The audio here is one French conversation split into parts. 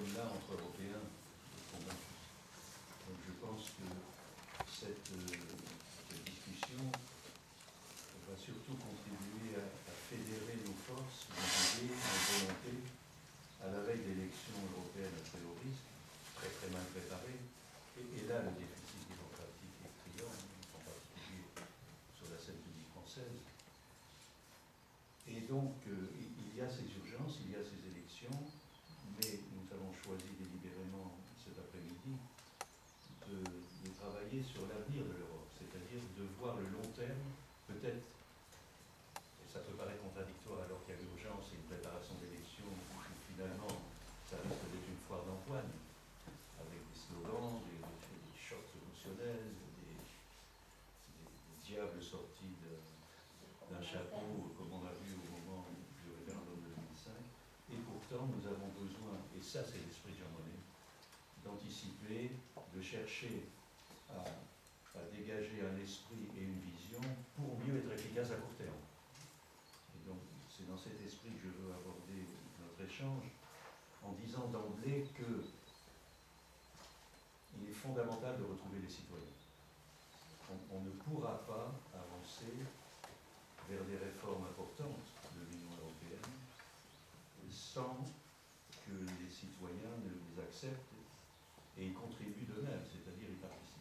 sommes là entre Européens convaincus. Donc je pense que cette discussion va surtout contribuer à fédérer nos forces, nos idées, nos volontés, à la veille d'élections européennes à très haut risque, très très mal préparées. Et là, le déficit démocratique est criant, en particulier sur la scène publique française. Et donc, il y a ces urgences, il y a ces élections, mais nous avons choisi délibérément cet après-midi de travailler sur l'avenir de l'Europe, c'est-à-dire de voir le long terme, peut-être, et ça peut paraître contradictoire alors qu'il y a l'urgence et une préparation d'élections, où finalement ça risque d'être une foire d'empoigne, avec des slogans, des chocs émotionnels, des diables sortis d'un chapeau, comme on a vu au moment du référendum de 2005. Et pourtant, nous avons besoin, et ça c'est l'esprit de Jean Monnet, d'anticiper, de chercher à dégager un esprit et une vision pour mieux être efficace à court terme. Et donc, c'est dans cet esprit que je veux aborder notre échange, en disant d'emblée que il est fondamental de retrouver les citoyens. On ne pourra pas avancer vers des réformes importantes de l'Union européenne sans que les citoyens ne les acceptent et y contribuent d'eux-mêmes, c'est-à-dire y participent.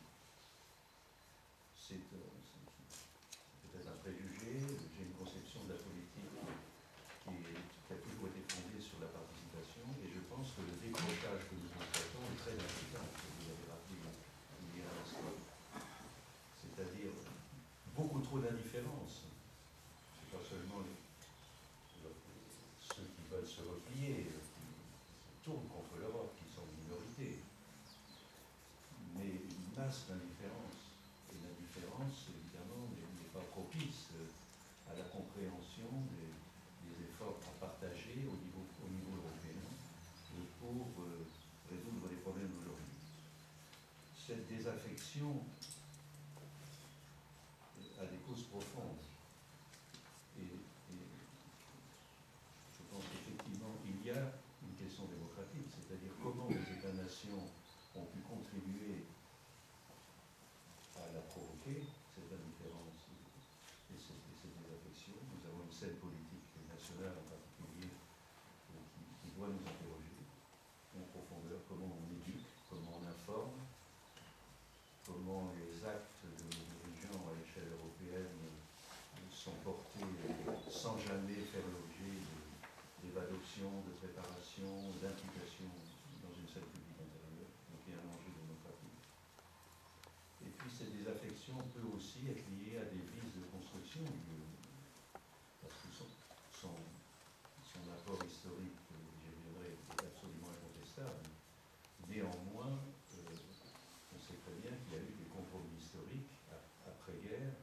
C'est peut-être un préjugé, j'ai une conception de la politique qui a toujours été fondée sur la participation, et je pense que le décrochage que nous constatons est très inquiétant, comme vous l'avez rappelé il y a un instant. C'est-à-dire beaucoup trop d'indifférence. Ce n'est pas seulement ceux qui veulent se replier, qui tournent contre l'Europe, qui sont une minorité, mais une masse d'indifférence. Et l'indifférence, évidemment, n'est pas propice à la compréhension des efforts à partager au niveau européen pour résoudre les problèmes d'aujourd'hui. Cette désaffection a des causes profondes. Et je pense qu'effectivement, il y a une question démocratique, c'est-à-dire comment les États-nations ont pu contribuer à la provoquer, cette indifférence et cette désaffection. Nous avons une scène politique nationale en particulier qui doit nous interroger en profondeur, comment on éduque, comment on informe, comment les actes de nos dirigeants à l'échelle européenne sont portés sans jamais faire l'objet d'adoption, de préparation, d'implication dans une scène publique intérieure. Donc il y a un enjeu démocratique. Et puis cette désaffection peut aussi être liée à des vices de construction, parce que son apport historique, j'y reviendrai, est absolument incontestable. Néanmoins, on sait très bien qu'il y a eu des compromis historiques après-guerre,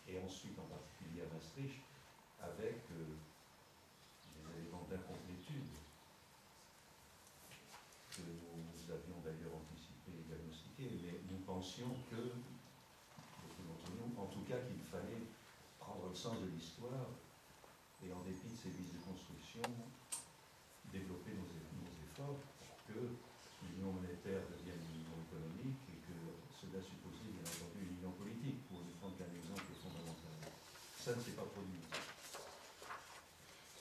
et ensuite en particulier à Maastricht, avec des éléments d'incomplétude que nous avions d'ailleurs anticipé et diagnostiqué, mais nous pensions que, beaucoup d'entre nous, en tout cas qu'il fallait prendre le sens de l'histoire et en dépit de ces vices de construction, développer nos efforts pour que l'union monétaire devienne une union économique et que cela supposait bien entendu une union politique, pour ne prendre qu'un exemple fondamental. Ça ne s'est pas produit.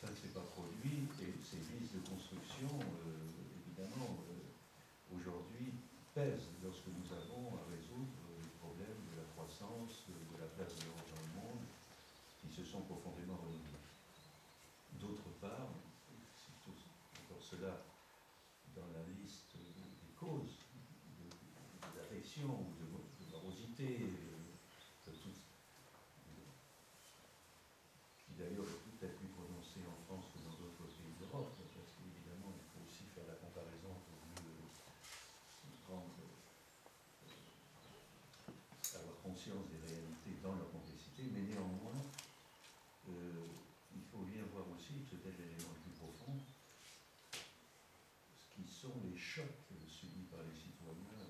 Ça ne s'est pas produit, et ces vices de construction, évidemment, aujourd'hui, pèsent lorsque nous avons à résoudre les problèmes de la croissance, de la place de l'Europe dans le monde, qui se sont profondément renouvelés. D'autre part, c'est encore cela dans la liste des causes d'affection ou de morosité, qui d'ailleurs est peut-être plus prononcée en France que dans d'autres pays d'Europe, parce qu'évidemment il faut aussi faire la comparaison pour mieux avoir conscience des réalités dans leur complexité, mais néanmoins il faut bien voir aussi, peut-être l'élément le plus profond, ce qui sont les chocs subis par les citoyens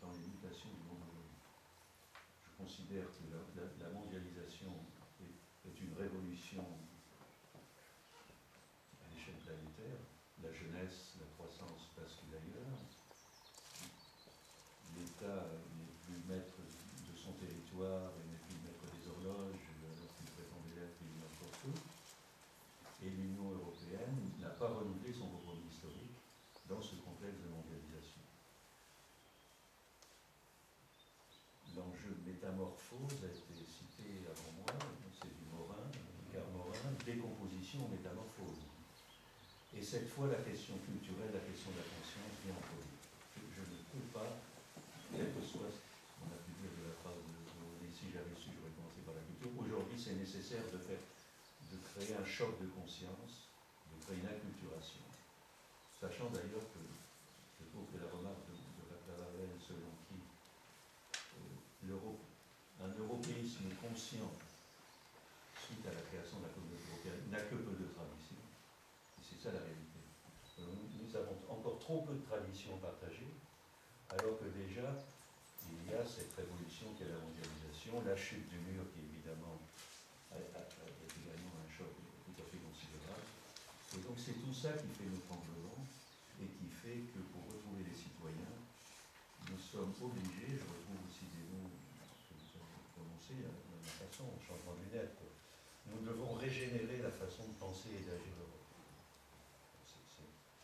dans les mutations du monde aujourd'hui. Je considère que la mondialisation est une révolution à l'échelle planétaire. La jeunesse l'État n'est plus maître de son territoire et n'est plus maître des horloges, alors qu'il prétendait l'être il y a encore peu. Et l'Union européenne n'a pas renouvelé son compromis historique dans ce contexte de mondialisation. L'enjeu de métamorphose a été cité avant moi, c'est du Morin, Ricard Morin, décomposition, métamorphose. Et cette fois, la question culturelle, la question de la conscience vient en premier. Je ne peux pas, quel que soit ce qu'on a pu dire de la phrase de si j'avais su, j'aurais commencé par la culture. Aujourd'hui, c'est nécessaire de créer un choc de conscience, de créer une acculturation. Sachant d'ailleurs que je trouve que la remarque de Vaclav-Havel, selon qui un européisme conscient suite à la création de la communauté européenne n'a que peu de traditions. Et c'est ça la réalité. Nous avons encore trop peu de traditions partagées, alors que déjà, il y a cette révolution qu'est la mondialisation, la chute du mur qui évidemment est également un choc tout à fait considérable. Et donc c'est tout ça qui fait notre tremblement et qui fait que pour retrouver les citoyens, nous sommes obligés, je retrouve aussi des mots que vous avez prononcés de la même façon, changement de lunettes, nous devons régénérer la façon de penser et d'agir l'Europe.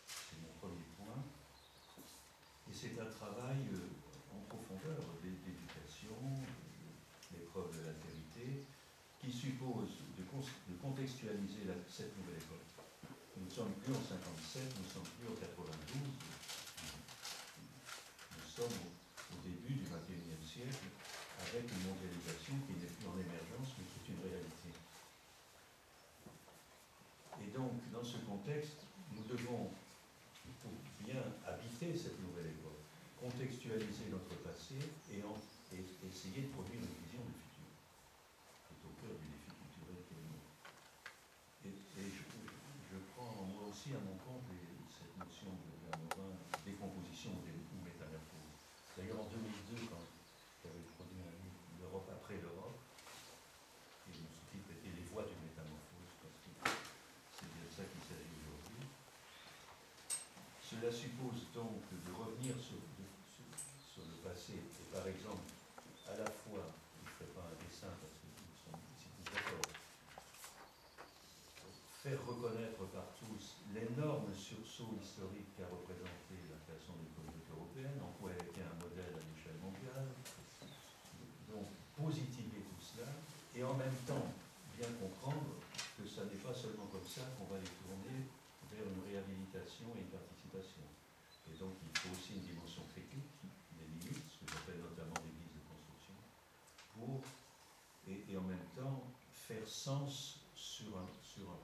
C'est mon premier point. Et c'est un travail en profondeur d'éducation, l'épreuve de l'altérité, qui suppose de contextualiser cette nouvelle école. Nous ne sommes plus en 57, nous ne sommes plus en 92, nous sommes au début du XXIe siècle, avec une mondialisation qui n'est plus en émergence, mais qui est une réalité. Et donc, dans ce contexte, nous devons, pour bien habiter cette nouvelle époque, contextualiser notre passé et essayer de produire une vision du futur, qui est au cœur du défi culturel qu'est le nôtre. Et je prends moi aussi à mon compte cette notion de Morin, décomposition ou métamorphose. D'ailleurs, en 2002, quand j'avais produit un livre, L'Europe après l'Europe, et le sous-titre était Les voies d'une métamorphose, parce que c'est bien de ça qu'il s'agit aujourd'hui. Cela suppose donc de revenir sur le passé, et par exemple, à la fois, je ne ferai pas un dessin parce que nous sommes ici tous d'accord, faire reconnaître par tous l'énorme sursaut historique qu'a représenté la création des communautés européennes, en quoi elle était un modèle à l'échelle mondiale, donc positiver tout cela, et en même temps bien comprendre que ça n'est pas seulement comme ça qu'on va les tourner vers une réhabilitation et une participation. Et donc il faut aussi une dimension critique, des limites, ce que j'appelle notamment des guises de construction, pour, et en même temps, faire sens sur un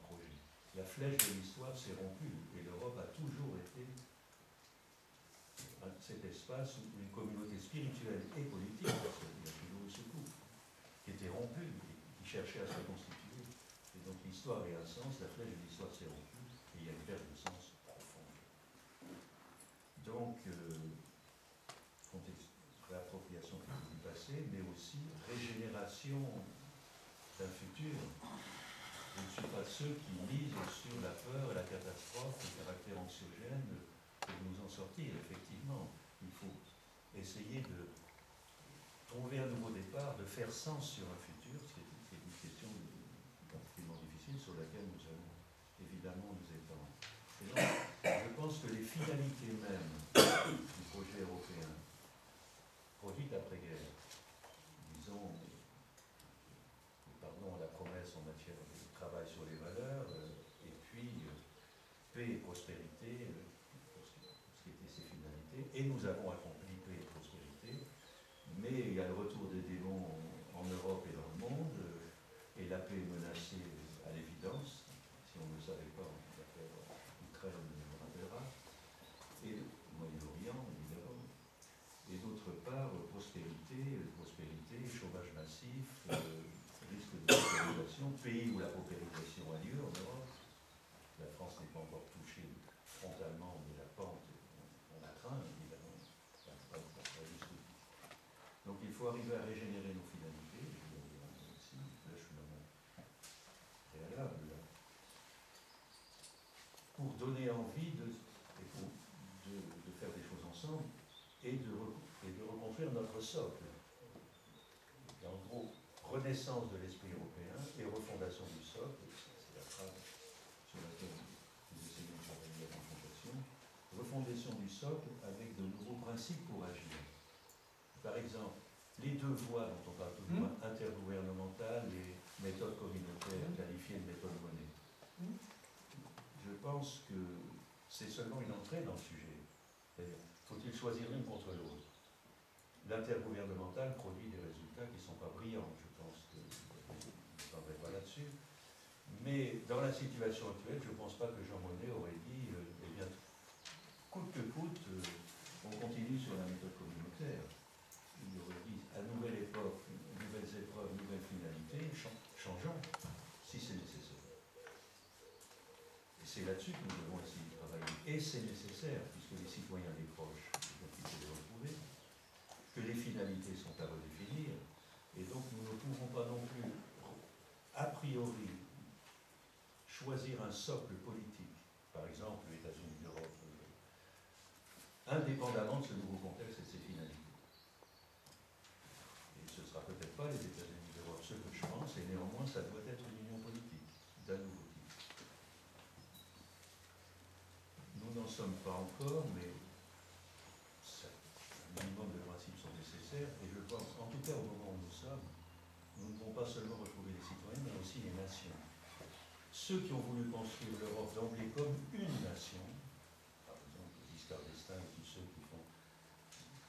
projet. La flèche de l'histoire s'est rompue, et l'Europe a toujours été cet espace où une communauté spirituelle et politique, parce qu'il y a toujours eu ce couple, qui était rompue, qui cherchait à se reconstituer. Et donc l'histoire est un sens, la flèche de l'histoire s'est rompue, et il y a une perte de sens profonde. Donc, réappropriation du passé, mais aussi régénération d'un futur. Je ne suis pas ceux qui misent sur la peur et la catastrophe, le caractère anxiogène pour nous en sortir. Effectivement, il faut essayer de trouver un nouveau départ, de faire sens sur un futur, c'est une question particulièrement difficile sur laquelle nous allons évidemment nous étendre. Et donc, je pense que les finalités mêmes du projet européen, produites après-guerre, disons, pardon, la promesse en matière de travail sur les valeurs, et puis paix et prospérité, pour ce qui était ses finalités, et nous avons accompli paix et prospérité, mais il y a le retour des démons en Europe et dans le monde, et la paix est menacée à l'évidence, si on ne le savait pas, l'affaire Ukraine nous rappellera, et Moyen-Orient, évidemment, et d'autre part, prospérité, chômage massif, risque de paupérisation, pays où la paupérisation a lieu en Europe. La France n'est pas encore touchée frontalement, mais la pente, on la craint, évidemment, pas juste. Donc il faut arriver à régénérer nos finalités, je vais en dire un mot aussi, là je suis dans mon préalable, là, pour donner envie de faire des choses ensemble et de et de reconstruire notre socle. Et en gros, renaissance de l'esprit européen et refondation du socle, c'est la phrase sur laquelle nous essayons de travailler la confrontation, refondation du socle avec de nouveaux principes pour agir. Par exemple, les deux voies dont on parle toujours, intergouvernementales et méthode communautaire, qualifiée de méthode monnaie. Je pense que c'est seulement une entrée dans le sujet. C'est-à-dire, faut-il choisir l'une contre l'autre? L'intergouvernemental produit des résultats qui ne sont pas brillants, je pense que je ne parlerai pas là-dessus. Mais dans la situation actuelle, je ne pense pas que Jean Monnet aurait dit eh bien, coûte que coûte, on continue sur la méthode communautaire. Il aurait dit à nouvelle époque, nouvelles épreuves, nouvelles finalités, changeons si c'est nécessaire. Et c'est là-dessus que nous devons essayer de travailler. Et c'est nécessaire, puisque les citoyens des proches, donc il faut les retrouver, que les finalités sont à redéfinir, et donc nous ne pouvons pas non plus, a priori, choisir un socle politique, par exemple les États-Unis d'Europe, indépendamment de ce nouveau contexte et de ses finalités. Et ce ne sera peut-être pas les États-Unis d'Europe, ce que je pense, et néanmoins ça doit être une union politique, d'un nouveau type. Nous n'en sommes pas encore, mais un minimum de principes sont nécessaires, et je pense, en tout cas au moment où nous sommes, nous ne devons pas seulement retrouver les citoyens, mais aussi les nations. Ceux qui ont voulu construire l'Europe d'emblée comme une nation, par exemple Giscard d'Estaing et tous ceux qui font,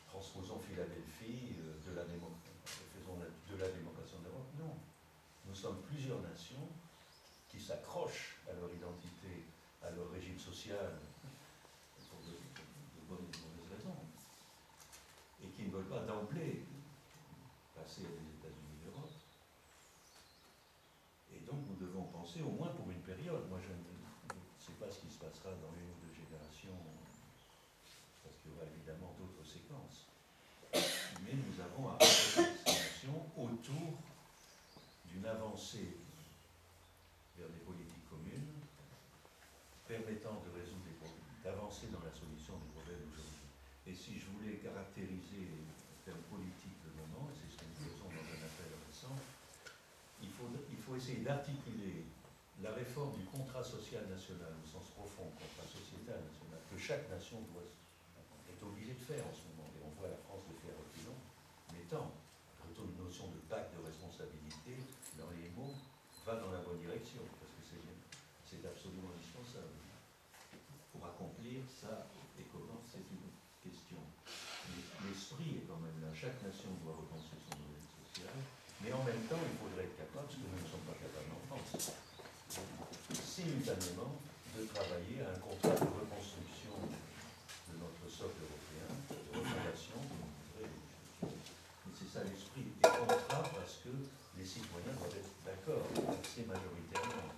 transposons Philadelphie, faisons de la démocratie en Europe, non. Nous sommes plusieurs nations qui s'accrochent à leur identité, à leur régime social, pour de bonnes et de mauvaises raisons, et qui ne veulent pas d'emblée passer à des États-Unis d'Europe. Et donc nous devons penser, au moins pour une période, moi je ne sais pas ce qui se passera dans une ou deux générations, parce qu'il y aura évidemment d'autres séquences, mais nous avons à réfléchir ces nations autour d'une avancée vers des politiques communes permettant de résoudre des problèmes, d'avancer dans la solution des problèmes d'aujourd'hui. Et si je voulais caractériser le terme politique de moment, et c'est ce que nous faisons dans un appel récent, il faut essayer d'articuler la réforme du contrat social national, au sens profond, contrat sociétal national, que chaque nation est obligée de faire en ce moment, et on voit la France le faire reculons, mettant plutôt une notion de pacte de responsabilité dans les mots, va dans la bonne direction, parce que c'est absolument indispensable. Pour accomplir ça, et comment, c'est une question. L'esprit est quand même là, chaque nation doit repenser son modèle social, mais en même temps, il faudrait être capable, ce que nous ne sommes pas capables en France, simultanément de travailler à un contrat de reconstruction de notre socle européen, de refondation de notre vraie législation. Mais c'est ça l'esprit des contrats, parce que les citoyens doivent être d'accord, assez majoritairement,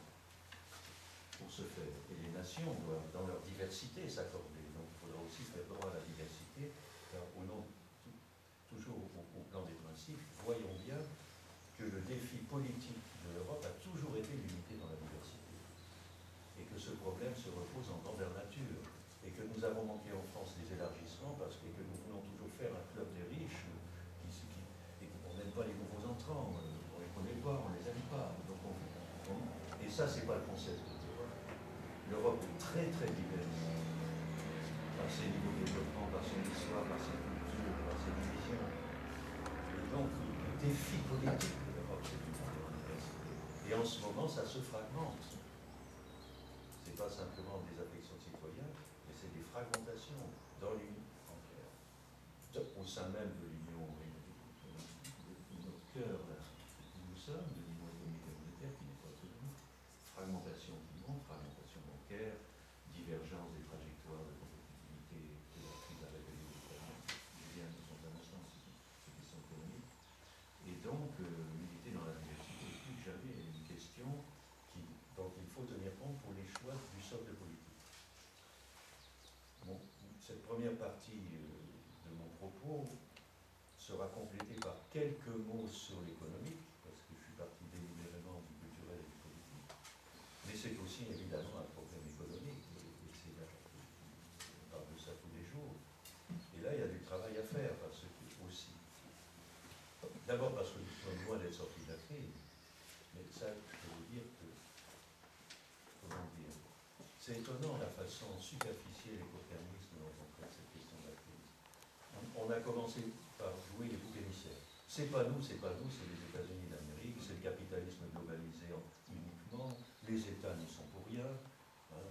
pour ce faire. Et les nations doivent, dans leur diversité, s'accorder. Donc il faudra aussi faire droit à la diversité, car au nom, toujours au plan des principes, voyons bien que le défi politique de l'Europe a toujours été l'unité dans la diversité. Et que ce problème se repose en grandeur nature. Et que nous avons manqué en France des élargissements parce que nous voulons toujours faire un club des riches et qu'on n'aime pas les nouveaux entrants. On ne les connaît pas, on ne les aime pas. Donc et ça, c'est pas le concept de l'Europe. L'Europe est très très diverse par ses niveaux de développement, par son histoire, par ses cultures, par ses divisions. Et donc, le défi politique de l'Europe, c'est une grande diversité. Et en ce moment, ça se fragmente. Ce n'est pas simplement des affections citoyennes, mais c'est des fragmentations dans l'Union entière. Au sein même de l'Union, de notre cœur, là, où nous sommes, de l'Union économique et monétaire, qui n'est pas autonome. Fragmentation qui monte, fragmentation bancaire, divergence des trajectoires de compétitivité que la crise a révélé notamment. Je viens de son instant, c'est une question économique. Et donc, l'unité dans la diversité est plus que jamais une question dont il faut tenir compte pour les choix du socle politique. Bon, cette première partie de mon propos sera complétée par quelques mots sur l'économique, parce que je suis parti délibérément du culturel et du politique. Mais c'est aussi évidemment un problème économique, et c'est là, on parle de ça tous les jours. Et là, il y a du travail à faire, parce que C'est étonnant la façon superficielle et court-termiste dont on traite cette question de la crise. On a commencé par jouer les boucs émissaires. C'est pas nous, c'est les États-Unis d'Amérique, c'est le capitalisme globalisé uniquement, les États n'y sont pour rien. Hein,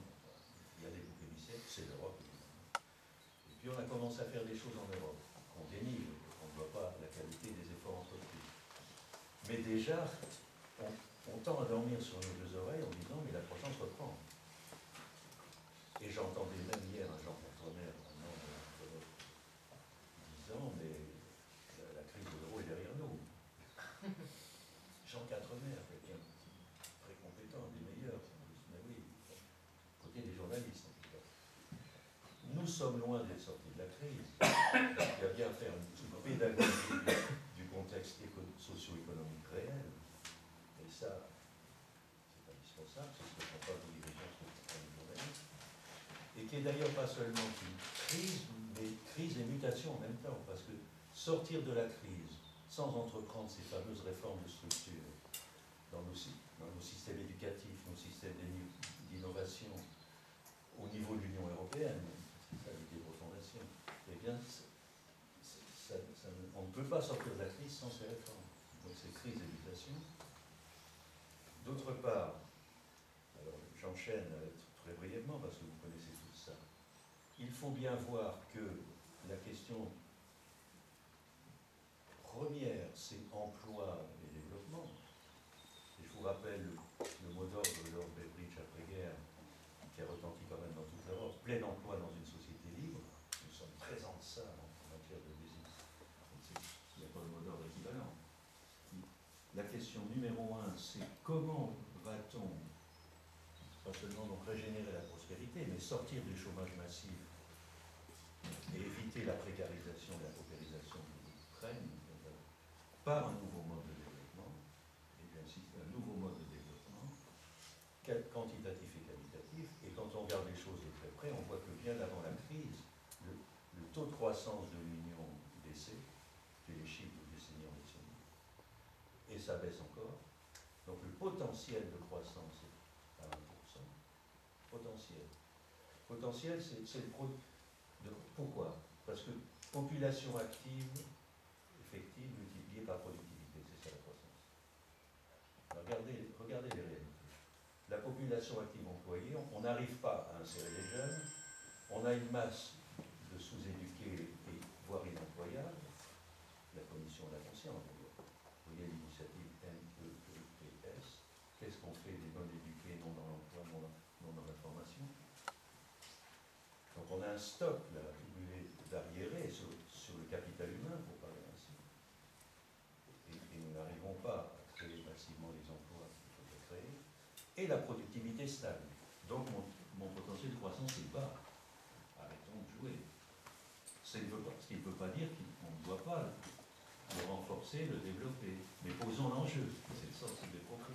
il y a des boucs émissaires, c'est l'Europe évidemment. Et puis on a commencé à faire des choses en Europe, qu'on dénigre, qu'on ne voit pas la qualité des efforts entrepris. Mais déjà, on tend à dormir sur nos deux oreilles en disant mais la croissance reprend. Et j'entendais même hier un Jean Courtois-Mer, disant mais la crise de l'euro est derrière nous. Jean Quatremer, quelqu'un très compétent, des meilleurs, mais oui, côté des journalistes en tout cas. Nous sommes loin d'être sortis de la crise. Il y a bien à faire une pédagogie du contexte socio-économique réel. Et ça, c'est indispensable, c'est ce que font pas tous les gens qui font les journalistes. Et qui est d'ailleurs pas seulement une crise, mais crise et mutation en même temps. Parce que sortir de la crise sans entreprendre ces fameuses réformes de structure dans nos systèmes éducatifs, nos systèmes d'innovation, au niveau de l'Union européenne, c'est ça l'idée de refondation, eh bien, on ne peut pas sortir de la crise sans ces réformes. Donc c'est crise et mutation. D'autre part, alors j'enchaîne très brièvement parce que vous connaissez tout ça, il faut bien voir que la question première, c'est emploi et développement. Et je vous rappelle le mot d'ordre de Lord Beveridge après-guerre, qui a retenti quand même dans toute l'Europe, plein emploi dans une société libre. Nous sommes présents de ça en matière de business. Il n'y a pas de mot d'ordre équivalent. La question numéro 1, c'est comment va-t-on, pas seulement donc régénérer la prospérité, mais sortir du chômage massif et éviter la précarisation et la paupérisation qui traîne par un nouveau mode de développement, et j'insiste, un nouveau mode de développement, quantitatif et qualitatif, et quand on regarde les choses de très près, on voit que bien avant la crise, le taux de croissance de l'Union baissait, et les chiffres de décennie en décennie, et ça baisse encore. Donc le potentiel de croissance est à 1%. Potentiel. Potentiel, c'est le produit. Pourquoi? Parce que population active, effective, multipliée par productivité, c'est ça la croissance. Regardez les réalités. La population active employée, on n'arrive pas à insérer les jeunes, on a une masse de sous-éduqués et voire inemployables, la commission l'a conscience d'ailleurs. Vous voyez l'initiative MEEPS, qu'est-ce qu'on fait des non-éduqués, non dans l'emploi, non dans la formation? Donc on a un stock là, d'arriérés sur le capital humain, pour parler ainsi. Et nous n'arrivons pas à créer massivement les emplois qu'il faudrait créer. Et la productivité stagne. Donc mon potentiel de croissance est bas. Arrêtons de jouer. Ce qui ne veut pas dire qu'on ne doit pas le renforcer, le développer. Mais posons l'enjeu. C'est le sens des propos.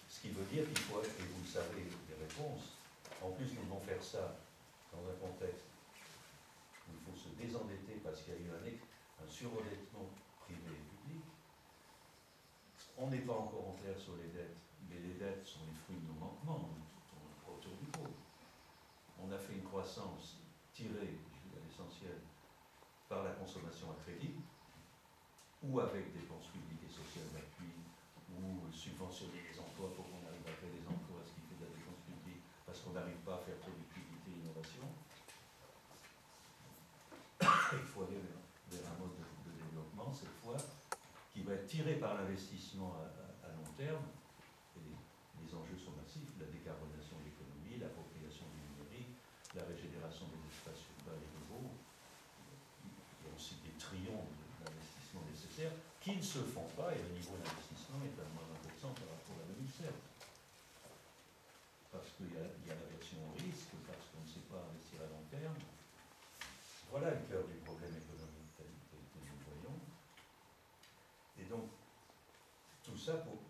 Ce qui veut dire qu'il faut, et vous le savez, les réponses. En plus, nous devons faire ça dans un contexte où il faut se désendetter parce qu'il y a eu un surendettement privé et public. On n'est pas encore en clair sur les dettes, mais les dettes sont les fruits de nos manquements, nous tournons pas autour du pot. On a fait une croissance tirée, je suis à l'essentiel, par la consommation à crédit, ou avec dépenses publiques et sociales d'appui, ou subventionner les emplois pour qu'on arrive à créer des emplois, ce qui fait de la dépense publique, parce qu'on n'arrive pas à faire productivité et innovation. Il faut aller vers un mode de développement, cette fois, qui va être tiré par l'investissement à long terme. Et les enjeux sont massifs, la décarbonation de l'économie, l'appropriation du numérique, la régénération des espaces urbains et ruraux. Il y a aussi des triomphes d'investissement nécessaires qui ne se font pas, et le niveau d'investissement est à moins 20% par rapport à 2007. Parce qu'il y a l'aversion au risque, parce qu'on ne sait pas investir à long terme. Voilà le cœur du problème économique tel que nous le voyons. Et donc, tout ça pour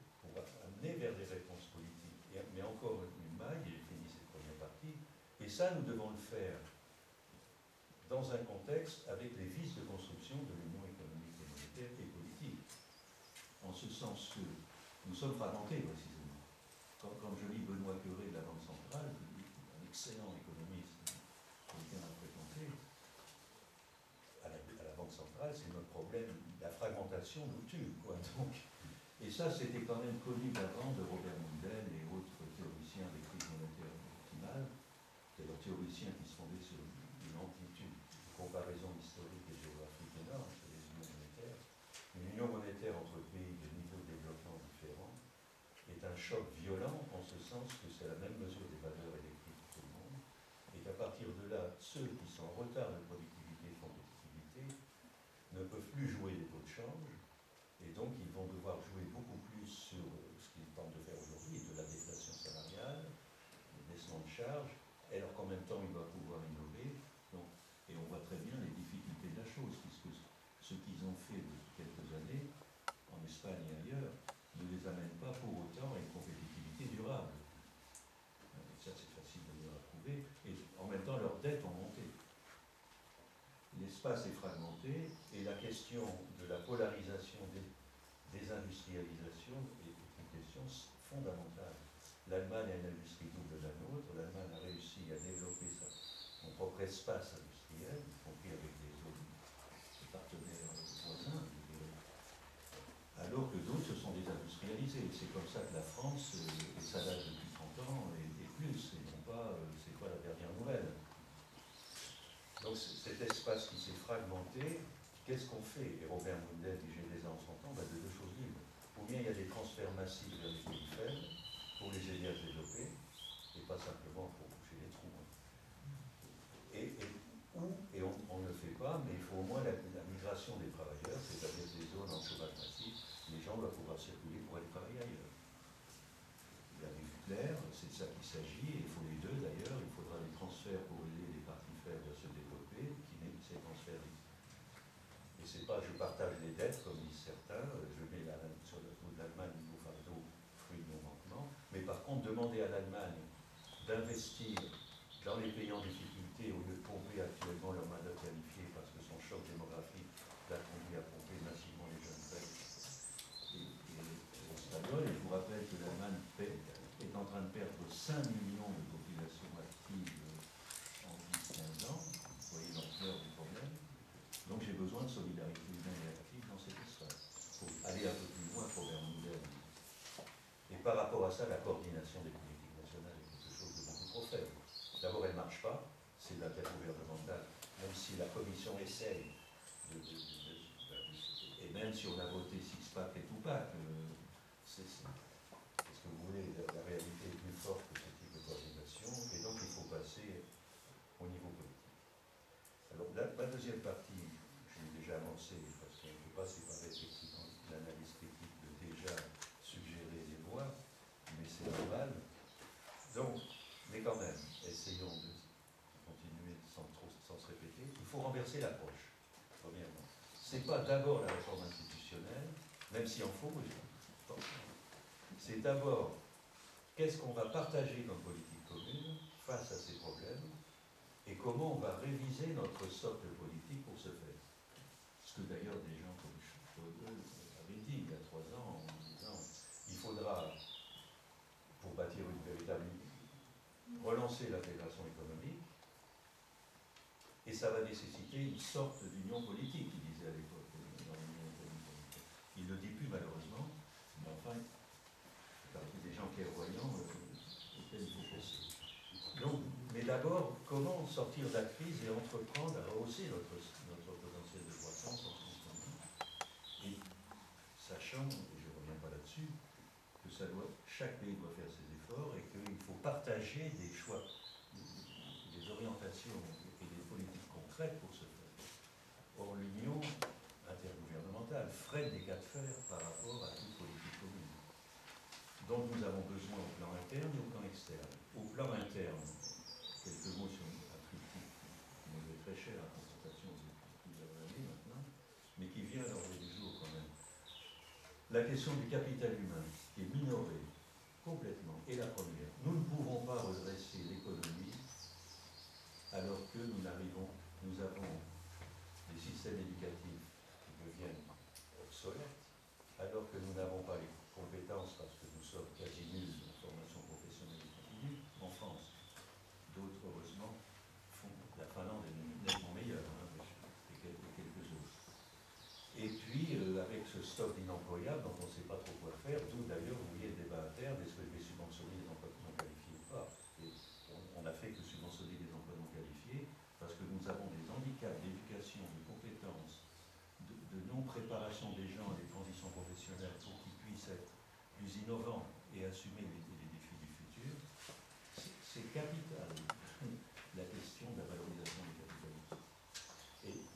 amener vers des réponses politiques. Mais encore une maille, j'ai fini cette première partie, et ça, nous devons le faire dans un contexte avec les vices de construction de l'Union économique et monétaire et politique. En ce sens que nous sommes fragmentés, précisément. Quand je lis Benoît Cœuré de la Banque centrale, je lis avec déflation nous tue, quoi. Donc, et ça, c'était quand même connu d'avant de Robert Mundell et autres théoriciens des crises monétaires optimales, c'est-à-dire théoriciens qui se fondaient sur une amplitude de comparaison historique et géographique énorme sur les unions monétaires. Une union monétaire entre pays de niveaux de développement différents est un choc violent en ce sens que c'est la même mesure des valeurs électriques pour tout le monde, et qu'à partir de là, ceux qui sont en retard de productivité et de compétitivité ne peuvent plus jouer des taux de change, et donc ils vont devoir jouer beaucoup plus sur ce qu'ils tentent de faire aujourd'hui, de la déflation salariale, des baissements de charges, alors qu'en même temps ils doivent pouvoir innover. Donc, et on voit très bien les difficultés de la chose, puisque ce qu'ils ont fait depuis quelques années, en Espagne et ailleurs, ne les amène pas pour autant à une compétitivité durable. Ça, c'est facile de le prouver. Et en même temps, leurs dettes ont monté. L'espace est fragmenté et la question de la polarisation des industrialisations est une question fondamentale. L'Allemagne a une industrie double de la nôtre. L'Allemagne a réussi à développer son propre espace industriel, y compris avec des partenaires voisins, alors que d'autres se sont désindustrialisés. C'est comme ça que la France, et ça date depuis 30 ans et plus, et non pas, c'est pas la dernière nouvelle. Donc cet espace qui s'est fragmenté, qu'est-ce qu'on fait? Et Robert Mundell et GDZ en son temps, de deux choses libres. Ou bien il y a des transferts massifs vers les pays faibles pour les aider à se développer, et pas simplement pour boucher les trous. Et on ne le fait pas, mais il faut au moins la migration des travailleurs, c'est-à-dire des zones en chômage massif. Les gens doivent pouvoir circuler pour aller travailler ailleurs. Il y a des vues claires, c'est de ça qu'il s'agit, et il faut les deux d'ailleurs. Il faudra des transferts pour aider les parties faibles à se développer, qui méritent ces transferts. Et c'est pas je partage les dettes, comme disent certains, je mets sur le dos de l'Allemagne nouveau fardeau, fruit de mon manquement, mais par contre demander à l'Allemagne d'investir dans les pays en difficulté au lieu de pomper actuellement leur main-d'œuvre qualifiée parce que son choc démographique l'a conduit à pomper massivement les jeunes Grecs et espagnols. Et je vous rappelle que l'Allemagne est en train de perdre 5 millions de population active en 10-15 ans. Vous voyez l'ampleur du problème. Donc j'ai besoin de solidarité humaine et active dans cet espace pour aller un peu plus loin pour vers moderne. Et par rapport à ça, la coordination des politiques nationales est quelque chose de beaucoup trop faible. D'abord, elle ne marche pas, c'est l'intergouvernemental, même si la Commission essaye et même si on a voté six-pack et two-pack, c'est ce que vous voulez, la réalité est plus forte que ce type de coordination, et donc il faut passer au niveau politique. Alors, la deuxième partie, je l'ai déjà avancée, parce qu'on ne peut pas séparer effectivement l'analyse critique de déjà suggérer des voies, mais c'est normal. Donc, mais quand même, essayons de continuer sans se répéter. Il faut renverser l'approche, premièrement. Ce n'est pas d'abord la réforme institutionnelle, même s'il en faut, c'est d'abord qu'est-ce qu'on va partager comme politique commune face à ces problèmes et comment on va réviser notre socle politique pour ce faire. Ce que d'ailleurs des gens comme Schlegel avaient dit il y a 3 ans en disant il faudra, pour bâtir une véritable relancer l'intégration économique, et ça va nécessiter une sorte d'union politique, il disait à l'époque, dans l'Union économique. Il ne le dit plus malheureusement, mais enfin, c'est partie des gens clairvoyants auxquels il faut penser. Donc, mais d'abord, comment sortir de la crise et entreprendre à rehausser notre potentiel de croissance en ce moment, et sachant, et je ne reviens pas là-dessus, que chaque pays doit faire ses efforts et qu'il faut partager des choix, des orientations et des politiques concrètes pour ce faire. Or, l'union intergouvernementale freine des cas de fer par rapport à toute politique commune, dont nous avons besoin au plan interne et au plan externe. Au plan interne, quelques mots sur un triptyque qui nous est très cher à constatation depuis plusieurs années maintenant, mais qui vient à l'ordre du jour quand même. La question du capital humain, qui est minorée complètement, est la première. Nous ne pouvons pas redresser l'économie alors que nous avons des systèmes éducatifs qui deviennent obsolètes, alors que nous n'avons pas les compétences parce que nous sommes quasi nuls en formation professionnelle et continue en France. D'autres, heureusement, font la Finlande est nettement meilleure, et quelques autres. Et puis, avec ce fait que subventionner des emplois non qualifiés, parce que nous avons des handicaps d'éducation, de compétences, de non-préparation des gens à des transitions professionnelles pour qu'ils puissent être plus innovants et assumer les défis du futur. C'est capital, la question de la valorisation des capitalistes.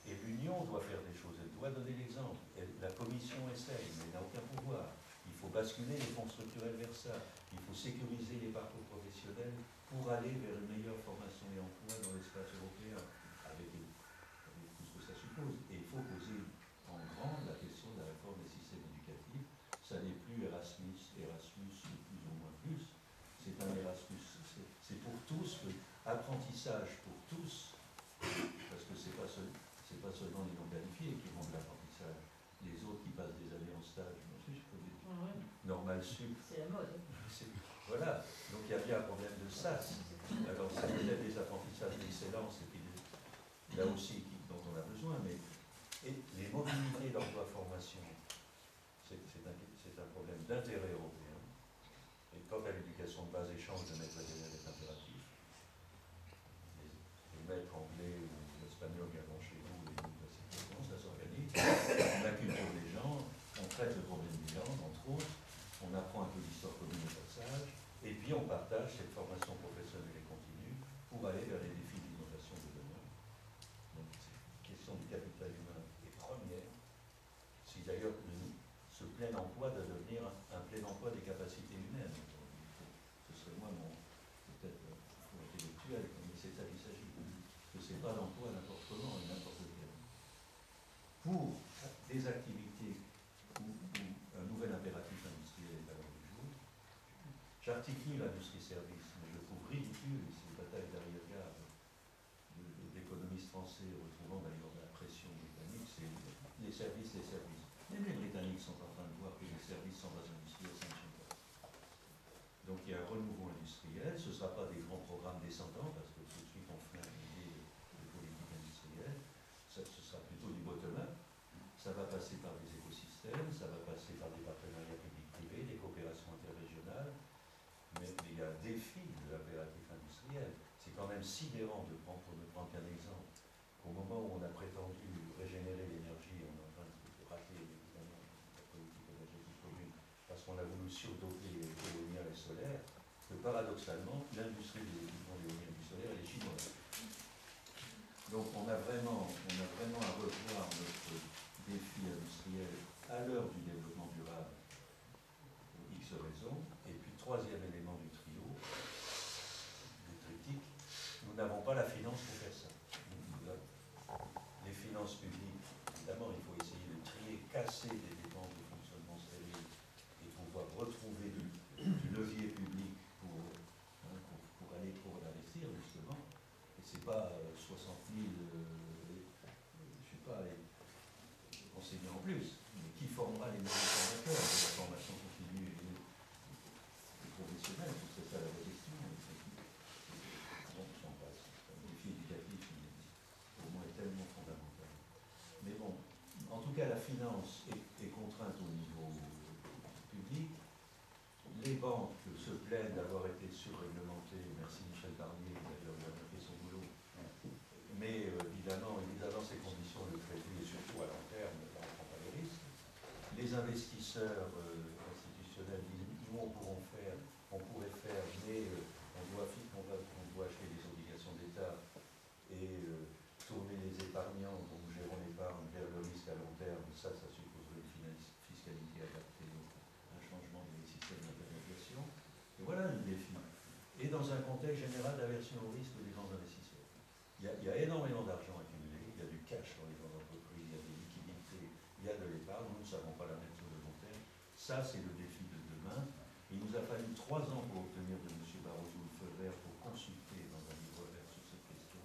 Et l'Union doit faire des choses, elle doit donner l'exemple. La Commission essaye, mais elle n'a aucun pouvoir. Il faut basculer les fonds structurels vers ça. Il faut sécuriser les parcours professionnels pour aller vers une meilleure formation et emploi dans l'espace européen, avec tout ce que ça suppose. Et il faut poser en grand la question de la réforme des systèmes éducatifs. Ça n'est plus Erasmus plus ou moins plus. C'est un Erasmus, c'est pour tous, apprentissage pour tous, parce que c'est pas seulement les non qualifiés qui vont de l'apprentissage. Les autres qui passent des années en stage, je connais, normal sup. C'est la mode. Voilà, donc il y a bien un problème de sas. Alors c'est peut-être des apprentissages d'excellence, et puis là aussi dont on a besoin, mais les mobilités d'emploi-formation, c'est un problème d'intérêt européen. Et quant à l'éducation de base échange, de maître matériel est impératif. Les maîtres anglais ou espagnols viendront chez vous et nous, ça s'organise. La culture des gens, on traite le problème des langues, entre autres, on apprend un peu d'histoire commune au passage, et puis on partage cette formation professionnelle et continue pour aller vers les défis d'innovation de demain. Donc cette question du capital humain est première. Si d'ailleurs ce plein emploi doit devenir un plein emploi des capacités humaines. Ce serait moi peut-être intellectuel, mais c'est ça qu'il s'agit. Que ce n'est pas l'emploi n'importe comment et n'importe quel. Pour des activités où un nouvel impératif industriel est à l'ordre du jour, j'articule l'industrie-service, mais je trouve ridicule ces batailles d'arrière-garde d'économistes français retrouvant d'ailleurs la pression britannique, c'est les services. Même les Britanniques sont en train de voir que les services sans base industrielle, ça ne tient pas. Donc il y a un renouveau industriel, ce ne sera pas des grands programmes descendants, parce que tout de suite on flingue l'idée de politique industrielle, ce sera plutôt du bottom-up, ça va passer par des écosystèmes, ça va passer par des partenariats publics-privés, des coopérations interrégionales, mais il y a un défi de l'impératif industriel. C'est quand même sidérant pour ne prendre qu'un exemple, qu'au moment où on a prétendu régénérer l'énergie, on est en train de rater évidemment la politique énergétique commune, parce qu'on a voulu surdoter l'éolien et solaire, que paradoxalement, l'industrie des équipements d'éolien et du solaire, elle est chinoise. Donc on a vraiment à revoir notre défi industriel à l'heure du développement durable pour X raisons. Et puis troisième élément du trio, du triptyque, nous n'avons pas la finance pour faire ça. Les finances publiques, évidemment, il faut essayer de trier, casser les dépenses de fonctionnement sérieux et pouvoir retrouver du levier public pour aller pour l'investir, justement. Et c'est pas 60 000, je sais pas, enseignants en plus, mais qui formera les nouveaux formateurs de la formation continue et professionnelle, c'est ça la vraie question. J'en passe. Le défi éducatif, pour moi, est tellement fondamental. Mais bon, en tout cas, la finance est contrainte au niveau public. Les banques se plaignent d'avoir été surréglementées. Merci Michel Barnier, d'ailleurs, il a bien fait son boulot. Mais évidemment, dans ces conditions, le crédit est surtout à long terme, là, on ne prend pas les risques. Les investisseurs institutionnels disent nous, on pourrait faire, mais on doit acheter des obligations d'État et tourner les épargnants, donc nous gérons l'épargne vers le risque à long terme. Ça supposerait une fiscalité adaptée, un changement des systèmes d'intermédiation. Et voilà le défi. Et dans un contexte général d'aversion au risque des grands investisseurs. Il y a énormément d'argent accumulé, il y a du cash dans les grandes entreprises, il y a des liquidités, il y a de l'épargne, nous ne savons pas la mettre sur le long terme. Ça, c'est le défi de demain. Il nous a fallu 3 ans pour obtenir de M. Barroso le feu vert pour consulter dans un livre vert sur cette question.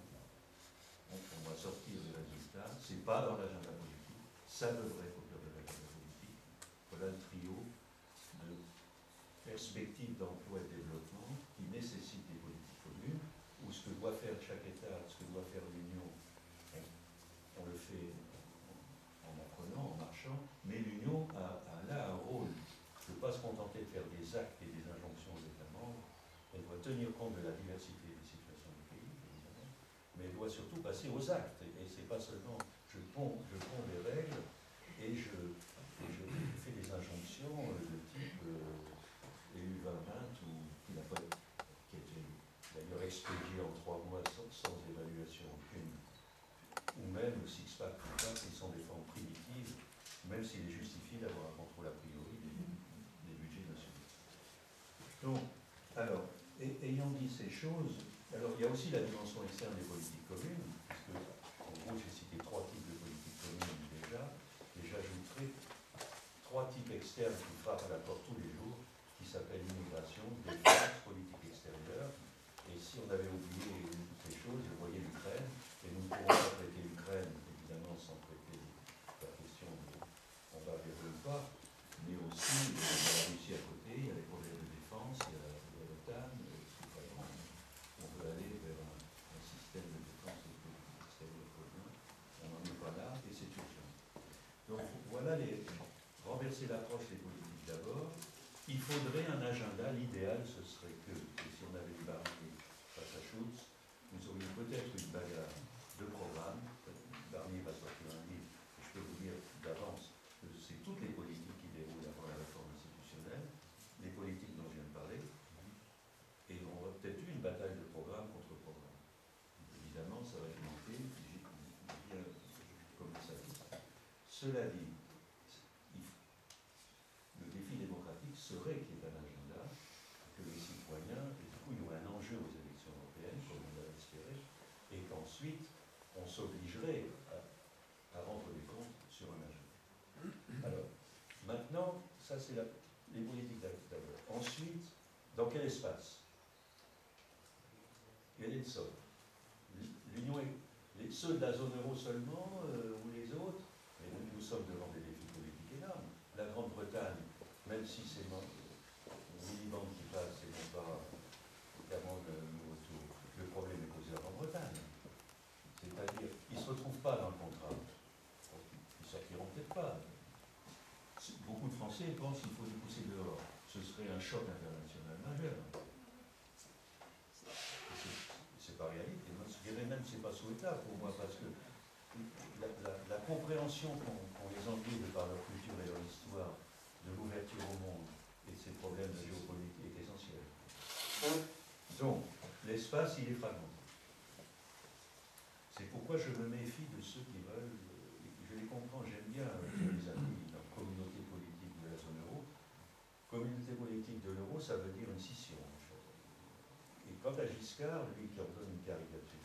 Donc, on va sortir des résultats. Ce n'est pas dans l'agenda politique. Ça devrait être au cœur de l'agenda politique. Voilà le trio de perspectives d'emploi et de développement qui nécessitent des politiques communes, où ce que doit faire chaque État, ce que doit faire l'Union, on le fait en apprenant, en marchant, mais l'Union a là un rôle. Elle ne peut pas se contenter de faire des actes et des injonctions aux États membres, elle doit tenir compte de la diversité des situations passer aux actes. Et c'est pas seulement je ponds des règles et je fais des injonctions de type EU 2020 ou qui a été d'ailleurs expédié en 3 mois sans évaluation aucune, ou même le six-pack, qui sont des formes primitives, même s'il est justifié d'avoir un contrôle a priori des budgets nationaux. Donc, alors, ayant dit ces choses, alors il y a aussi la dimension externe des politiques communes, puisque en gros j'ai cité 3 types de politiques communes déjà, et j'ajouterai 3 types externes qui frappent à la porte tous les jours, qui s'appellent immigration, défense, politique extérieure. Et si on avait oublié toutes ces choses, vous voyez l'Ukraine, et nous ne pourrons pas traiter l'Ukraine, évidemment, sans traiter la question de on va vers le pas, mais aussi il y a la Russie à côté, il y a les problèmes de défense, il y a l'OTAN, on veut aller vers un système de défense et de politique extérieure commun, on n'en est pas là, et c'est urgent. Donc voilà renverser l'approche des politiques d'abord. Il faudrait un agenda, l'idéal ce serait que, et si on avait eu Barnier face à Schulz, vous auriez peut-être une bagarre de programmes. Barnier va sortir un livre, je peux vous dire d'avance que c'est toutes les politiques qui déroulent avant la réforme institutionnelle, les politiques dont je viens de parler, et on aura peut-être eu une bataille de programme contre programme. Évidemment, ça va alimenter bien comme ça. Cela dit, le défi démocratique serait qu'il y ait un agenda, que les citoyens, et du coup il y aurait un enjeu aux élections européennes, comme on l'a espéré, et qu'ensuite on s'obligerait à rendre des comptes sur un agenda. Alors, maintenant, ça c'est les politiques d'abord. Ensuite, dans quel espace? Quel est le sol? L'Union est ceux de la zone euro seulement, ou les autres? Mais nous sommes devant des défis politiques énormes. La Grande-Bretagne, même si c'est mon mini-bande qui passe et non pas nous autour, le problème est posé à la Grande-Bretagne. C'est-à-dire, ils ne se retrouvent pas dans le contrat. Ils ne sortiront peut-être pas. Beaucoup de Français pensent qu'il faut les pousser dehors. Ce serait un choc international majeur. C'est pas réalité. Moi, je dirais même que ce n'est pas souhaitable pour moi, parce que la compréhension qu'ont les Anglais de par leur culture et leur histoire de l'ouverture au monde et de ces problèmes de géopolitique est essentielle. Donc, l'espace, il est fragmenté. C'est pourquoi je me méfie de ceux qui veulent, je les comprends, j'aime bien les amis dans la communauté politique de la zone euro. Communauté politique de l'euro, ça veut dire une scission. Et quant à Giscard, lui qui en donne une caricature,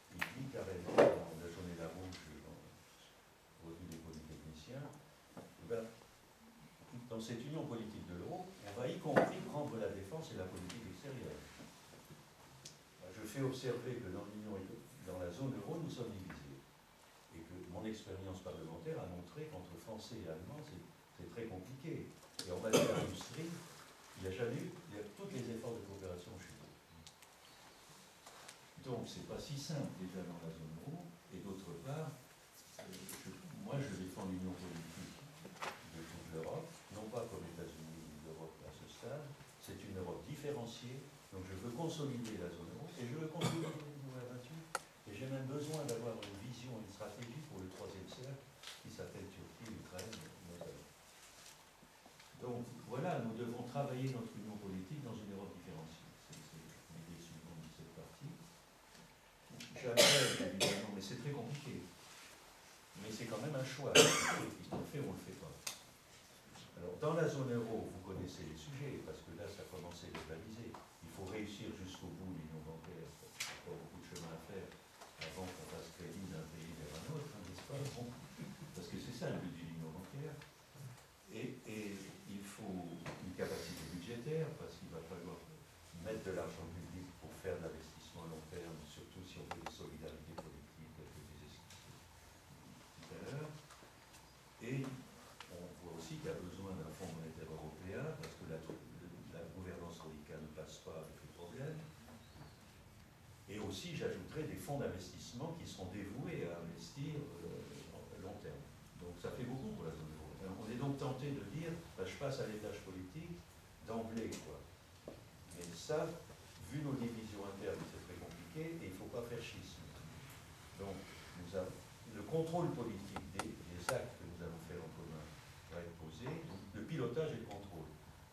il dit carrément dans la journée de la rouge, dans Revue des Polytechniciens, ben, dans cette union politique de l'euro, on va y compris prendre la défense et la politique extérieure. Ben, je fais observer que dans la zone euro, nous sommes divisés. Et que mon expérience parlementaire a montré qu'entre Français et Allemands, c'est très compliqué. Et en matière d'industrie, il n'y a jamais eu, tous les efforts de coopération ont chuté. Donc, c'est pas si simple déjà dans la zone euro, et d'autre part, moi je défends l'union politique de toute l'Europe, non pas comme États-Unis ou l'Europe à ce stade, c'est une Europe différenciée, donc je veux consolider la zone euro, et je veux consolider l'Union 28, et j'ai même besoin d'avoir une vision, une stratégie pour le troisième cercle, qui s'appelle Turquie, Ukraine, notamment. Donc voilà, nous devons travailler notre union politique dans une Europe différenciée. C'est l'idée suivante de cette partie. J'appelle, évidemment, mais c'est très compliqué. Mais c'est quand même un choix. On le fait ou on ne le fait pas. Alors, dans la zone euro, vous connaissez les sujets, parce que là, ça commence à être globalisé. Il faut réussir jusqu'au bout l'union bancaire. Il y a encore beaucoup de chemin à faire avant qu'on fasse crédit d'un pays vers un autre, n'est-ce pas? Bon, parce que c'est ça le but de l'union bancaire. Et il faut une capacité budgétaire, parce qu'il va falloir mettre de l'argent public pour faire de l'investissement à long terme, surtout si on fait des solidarités collectives, telles que des expliqué tout à l'heure. Et on voit aussi qu'il y a besoin d'un fonds monétaire européen, parce que la gouvernance syndicale ne passe pas avec les problèmes. Et aussi, j'ajouterai des fonds d'investissement qui seront dévoués à investir à long terme. Donc ça fait beaucoup pour la zone euro. On est donc tenté de dire, bah, je passe à l'étage politique d'emblée, quoi. Mais ça, vu nos divisions internes, c'est très compliqué et il ne faut pas faire schisme. Donc contrôle politique des actes que nous allons faire en commun va être posé. Donc, le pilotage et le contrôle.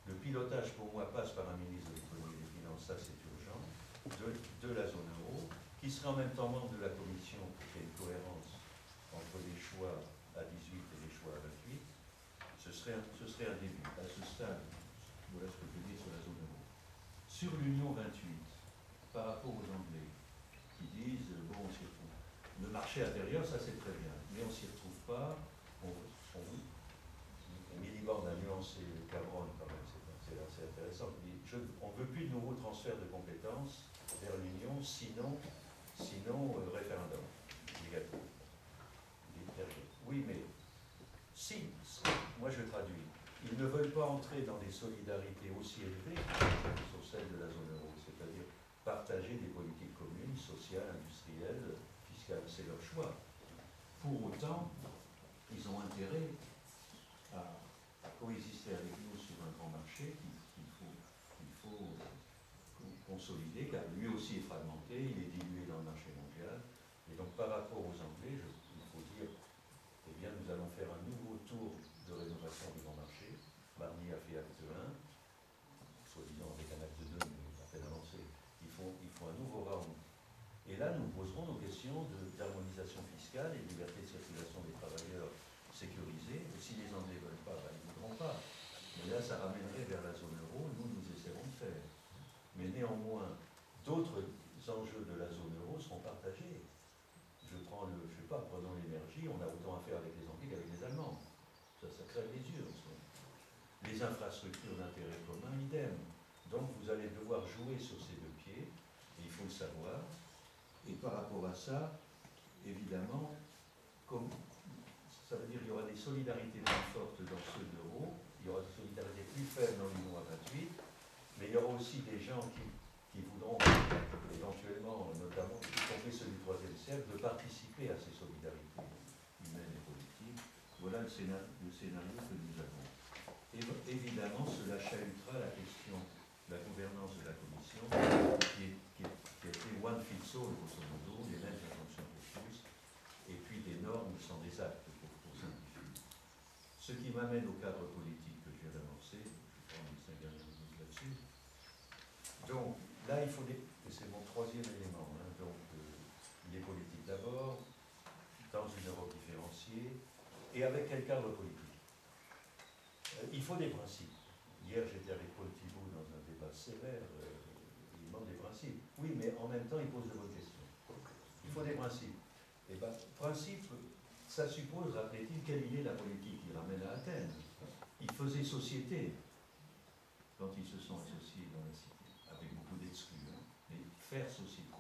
Le pilotage, pour moi, passe par un ministre de l'économie et des finances, ça c'est urgent, de la zone euro, qui sera en même temps membre de la commission pour qu'il y ait une cohérence entre les choix à 18 et les choix à 28. Ce serait un début. À ce stade, voilà ce que je dis sur la zone euro. Sur l'Union 28, par rapport aux Anglais, qui disent, bon, on s'y retrouve. Le marché intérieur, ça c'est très bien, mais on ne s'y retrouve pas. Miliband a nuancé Cameron quand même, c'est assez intéressant. Il dit, on ne veut plus de nouveaux transferts de compétences vers l'Union, sinon référendum négatif. Oui, mais si, moi je traduis, ils ne veulent pas entrer dans des solidarités aussi élevées que sur celles de la zone euro, c'est-à-dire partager des politiques communes, sociales, industrielles, fiscales, c'est leur choix. Pour autant, ils ont intérêt à coexister avec nous sur un grand marché qu'il faut consolider, car lui aussi est fragmenté, il est dilué dans le marché mondial. Et donc par rapport aux Anglais, il faut dire, eh bien nous allons faire un nouveau tour de rénovation du grand marché. Barnier a fait acte 1, soi-disant avec un acte 2, mais à peine avancé. Il faut un nouveau round. Et là, nous poserons nos questions d'harmonisation fiscale et de liberté de circulation des travailleurs sécurisés. Et si les Anglais ne veulent pas, ils ne voudront pas. Mais là, ça ramènerait vers la zone euro, nous essaierons de faire. Mais néanmoins, d'autres enjeux de la zone euro seront partagés. Prenons l'énergie, on a autant à faire avec les Anglais qu'avec les Allemands. Ça crève les yeux en ce moment. Les infrastructures d'intérêt commun, idem. Donc vous allez devoir jouer sur ces deux pieds, et il faut le savoir. Et par rapport à ça, évidemment, comme ça veut dire qu'il y aura des solidarités plus fortes dans ceux de l'euro, il y aura des solidarités plus faibles dans l'Union à 28, mais il y aura aussi des gens qui voudront éventuellement, notamment, y compris ceux du troisième siècle, de participer à ces solidarités humaines et politiques. Voilà le scénario que nous avons. Et évidemment, cela chahutera la question de la gouvernance de la Commission, qui était one fits all, grosso modo, les mêmes injonctions pour tous, et puis des normes sans des actes pour simplifier. Ce qui m'amène au cadre politique que je viens d'annoncer, je prends les 5 dernières minutes là-dessus. Donc, là, il faut et c'est mon troisième élément, hein, donc les politiques d'abord, dans une Europe différenciée, et avec quel cadre politique. Il faut des principes. Hier, j'étais avec Paul Thibault dans un débat sévère, il demande des principes. Oui, mais en même temps, il pose de bonnes questions. Il faut des principes. Et bien, principe, ça suppose, rappelez-il, quelle idée la politique il ramène à Athènes. Ils faisaient société quand ils se sont associés dans la cité, avec beaucoup d'exclus. Hein. Mais faire société,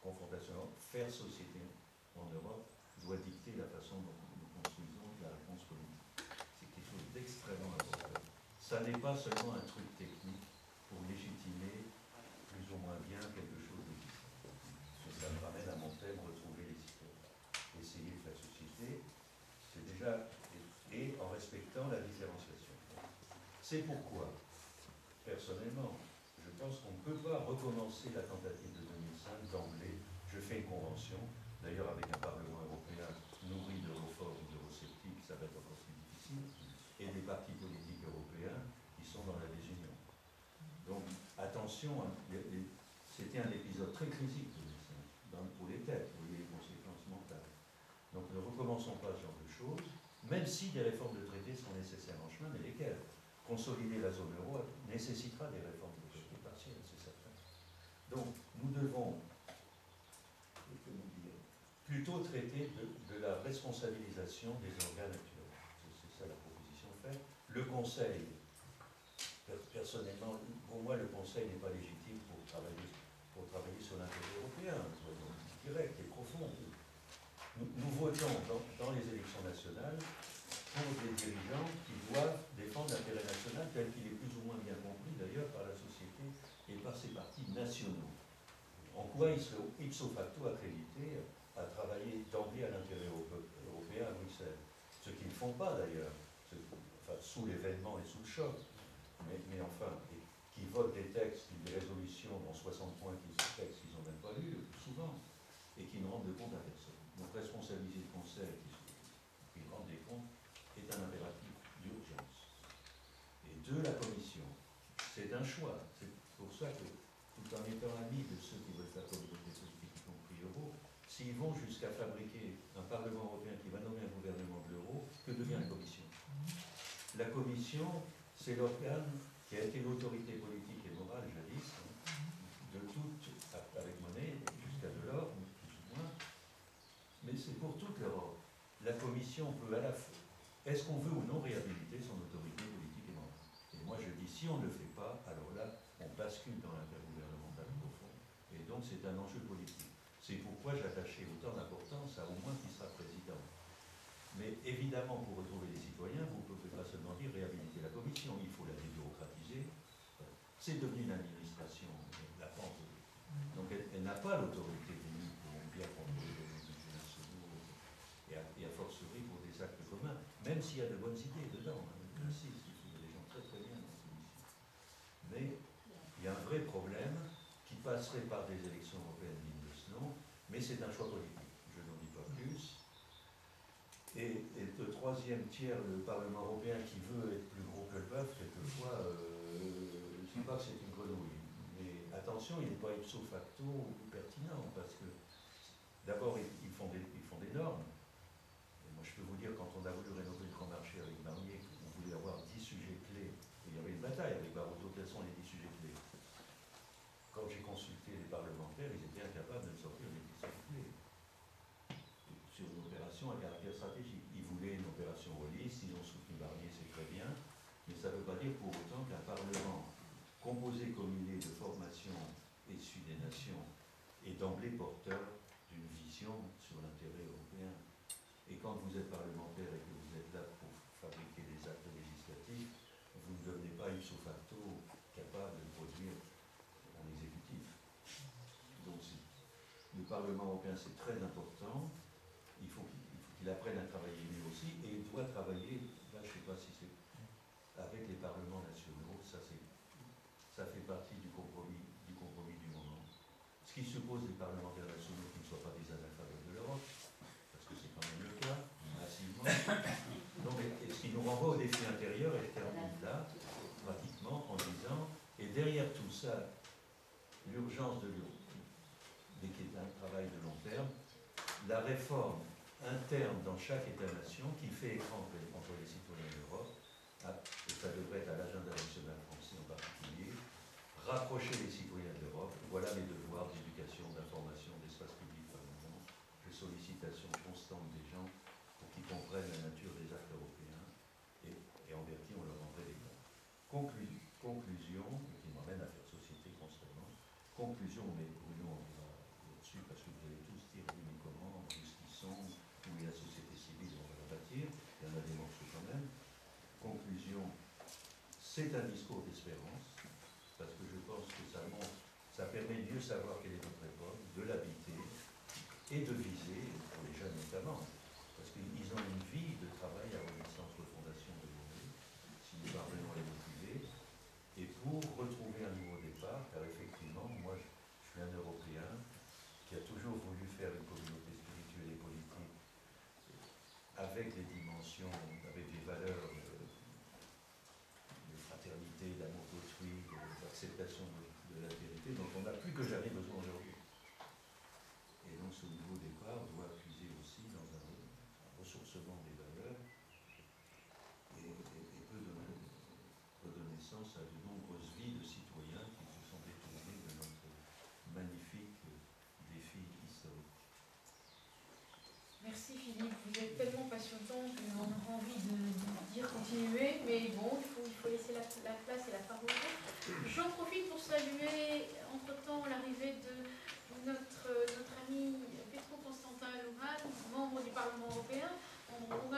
confrontation, faire société en Europe doit dicter la façon dont nous construisons la réponse politique. C'est quelque chose d'extrêmement important. Ça n'est pas seulement un truc technique pour légitimer plus ou moins bien quelque chose d'existant. Ça me ramène à mon thème, retrouver les citoyens. Essayer de faire société, c'est déjà, et en respectant la différenciation. C'est pourquoi, personnellement, je pense qu'on ne peut pas recommencer la tentative de 2005 d'emblée. Je fais une convention, d'ailleurs avec un Parlement européen nourri d'europhores ou d'eurosceptiques, ça va être encore plus difficile, et des partis politiques européens qui sont dans la désunion. Donc, attention, c'était un épisode très critique de 2005, pour les têtes, vous voyez les conséquences mentales. Donc, ne recommençons pas ce genre de choses, même si des réformes de traité sont nécessaires en chemin, mais lesquelles? Consolider la zone euro nécessitera des réformes de traité partielles, c'est certain. Donc, nous devons, plutôt traiter de la responsabilisation des organes actuels. C'est ça la proposition faite. Le Conseil, personnellement, pour moi, le Conseil n'est pas légitime pour travailler sur l'intérêt européen, direct et profond. Nous votons dans les élections nationales pour des dirigeants qui doivent défendre l'intérêt national tel qu'il est plus ou moins bien compris d'ailleurs par la société et par ses partis nationaux. En quoi ils sont ipso facto accrédités à travailler d'emblée à l'intérêt européen à Bruxelles. Ce qu'ils ne font pas d'ailleurs, sous l'événement et sous le choc, mais enfin, qui votent des textes, des résolutions dans 60 points qu'ils n'ont même pas lus, le plus souvent, et qui ne rendent de compte à personne. Donc responsabiliser qui vont jusqu'à fabriquer un Parlement européen qui va nommer un gouvernement de l'euro, que devient la Commission? La Commission, c'est l'organe qui a été l'autorité politique et morale jadis, de toute, avec monnaie, jusqu'à Delors, plus ou moins, mais c'est pour toute l'Europe. La Commission peut à la fois, est-ce qu'on veut ou non réhabiliter son autorité politique et morale? Et moi je dis, si on ne le fait pas, alors là, on bascule dans l'intergouvernemental profond. Et donc c'est un enjeu politique. C'est pourquoi j'attachais autant d'importance à au moins qui sera président. Mais évidemment, pour retrouver les citoyens, vous ne pouvez pas seulement dire réhabiliter la Commission, il faut la débureaucratiser. C'est devenu une administration, la pente. Donc elle n'a pas l'autorité voulue pour bien contrôler les budgets nationaux et a fortiori pour des actes communs, même s'il y a de bonnes idées dedans. J'insiste, il y a des gens très très bien dans la Commission. Mais il y a un vrai problème qui passerait par des élections européennes dignes de ce nom, mais c'est un choix politique. Je n'en dis pas plus. Et le troisième tiers, le Parlement européen qui veut être plus gros que le bœuf, quelquefois, je ne dis pas que c'est une grenouille. Mais attention, il n'est pas ipso facto pertinent, parce que d'abord, ils font des normes. Et moi, je peux vous dire, quand on a voulu rénover le grand marché avec Barnier, on voulait avoir 10 sujets clés. Et il y avait une bataille avec Barroso, quels sont les 10 sujets clés? Quand j'ai consulté les parlementaires, ils étaient incapables de me sortir les 10 sujets clés. Sur une opération à caractère stratégique. Ils voulaient une opération holiste, ils ont soutenu Barnier, c'est très bien, mais ça ne veut pas dire pour autant qu'un Parlement composé comme il est de formation issue des nations est d'emblée porteur d'une vision sur l'intérêt européen. Et quand vous êtes parlementaire et que vous êtes là pour fabriquer des actes législatifs, vous ne devenez pas ipso facto capable de produire un exécutif. Donc le Parlement européen, c'est très important. Il faut qu'il apprenne à travailler lui aussi, et il doit travailler, là je ne sais pas si c'est avec les parlements nationaux, ça fait partie du compromis du moment. Ce qui suppose des parlementaires nationaux qui ne soient pas des analphabètes de l'Europe, parce que c'est quand même le cas, massivement. Donc, et ce qui nous renvoie au défi intérieur, et je termine là, pratiquement, en disant, et derrière tout ça, l'urgence de l'eau, mais qui est un travail de long terme, la réforme interne dans chaque État-nation qui fait écran entre les citoyens d'Europe, et ça devrait être à l'agenda national français en particulier, rapprocher les citoyens de l'Europe, voilà mes devoirs d'éducation, d'information, d'espace public par exemple, de sollicitation constante des gens pour qu'ils comprennent la nature des actes européens, et en vertu on leur rendrait des comptes. Conclusion, qui m'amène à faire société constamment, conclusion, mais Bruno on va là-dessus parce que vous allez tous dire oui mais comment, où est-ce qu'ils sont, où est la société civile, on va la bâtir, il y en a des morceaux quand même. Conclusion, c'est un discours d'espérance, parce que je pense que ça permet de mieux savoir quelle est notre époque, de l'habiter et de viser, pour les jeunes notamment, parce qu'ils ont une vie de travail à renaissance, refondation de l'année, si nous parvenons à les motiver, et pour retrouver un nouveau départ, car effectivement, moi je suis un Européen qui a toujours voulu faire une communauté spirituelle et politique avec des dimensions, avec des valeurs de fraternité, d'amour d'autrui, d'acceptation de la vérité, dont on a plus que jamais besoin aujourd'hui. Et donc ce nouveau départ doit puiser aussi dans un ressourcement des valeurs et peut donner naissance à de nombreuses vies de citoyens qui se sont détournés de notre magnifique défi historique. Merci Philippe, vous êtes tellement passionnant qu'on aura envie de dire continuer, mais bon, il faut laisser la place et la parole. J'en profite pour saluer entre-temps l'arrivée de notre ami Petro Constantin Luhan, membre du Parlement européen. On a